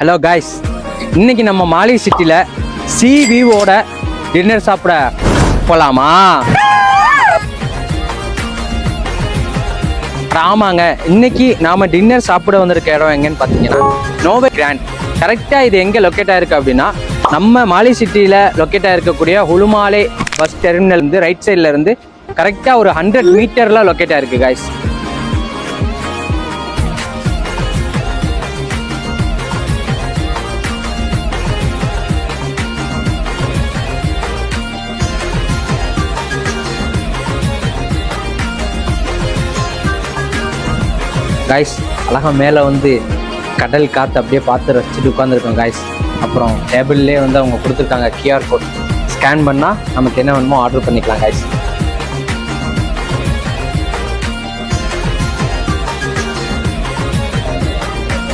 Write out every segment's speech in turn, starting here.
Hello guys, இன்னைக்கு நம்ம மாலி சிட்டியில் CVOட டின்னர் சாப்பிட போகலாமா? ஆமாங்க, இன்னைக்கு நாம டின்னர் சாப்பிட வந்திருக்க இடம் எங்கன்னு பார்த்தீங்கன்னா நோவே கிராண்ட். கரெக்டாக இது எங்கே லொக்கேட் ஆயிருக்கு அப்படின்னா நம்ம மாலி சிட்டியில் லொக்கேட் ஆயிருக்கக்கூடிய ஹுலுமாலே பஸ் டெர்மினல் இருந்து ரைட் சைடில் இருந்து கரெக்டாக ஒரு 100 மீட்டரில் லொக்கேட் ஆயிருக்கு காய்ஸ். காய்ஸ், அழகாக மேலே வந்து கடல் காற்று அப்படியே பார்த்து ரசிச்சுட்டு உட்காந்துருக்கோம் காய்ஸ். அப்புறம் டேபிள்லேயே வந்து அவங்க கொடுத்துருக்காங்க QR கோட், ஸ்கேன் பண்ணால் நமக்கு என்ன வேணுமோ ஆர்டர் பண்ணிக்கலாம் காய்ஸ்.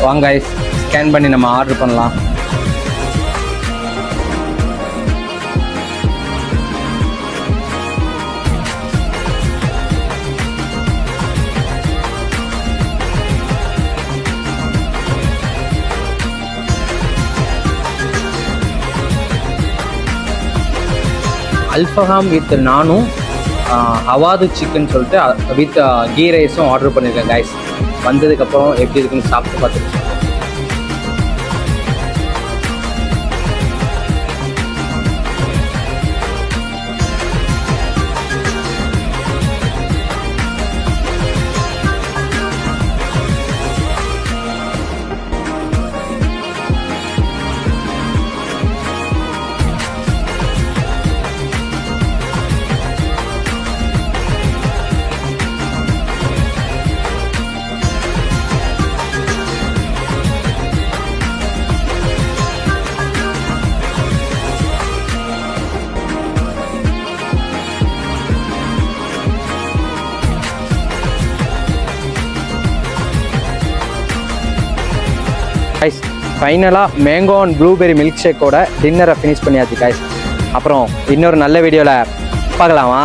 வாங்க காய்ஸ், ஸ்கேன் பண்ணி நம்ம ஆர்டர் பண்ணலாம். அல்ஃபஹாம் வித் நானும் அவாது சிக்கன் சொல்லிட்டு வித் கீ ரைஸும் ஆர்டர் பண்ணியிருக்கேன் காய்ஸ். வந்ததுக்கப்புறம் எப்படி இருக்குன்னு சாப்பிட்டு பார்த்துட்டு காய்ஸ். ஃபைனலாக மேங்கோ அண்ட் ப்ளூபெரி மில்க் ஷேக்கோட டின்னரை ஃபினிஷ் பண்ணியாச்சு காய்ஸ். அப்புறம் இன்னொரு நல்ல வீடியோவில் பார்க்கலாமா?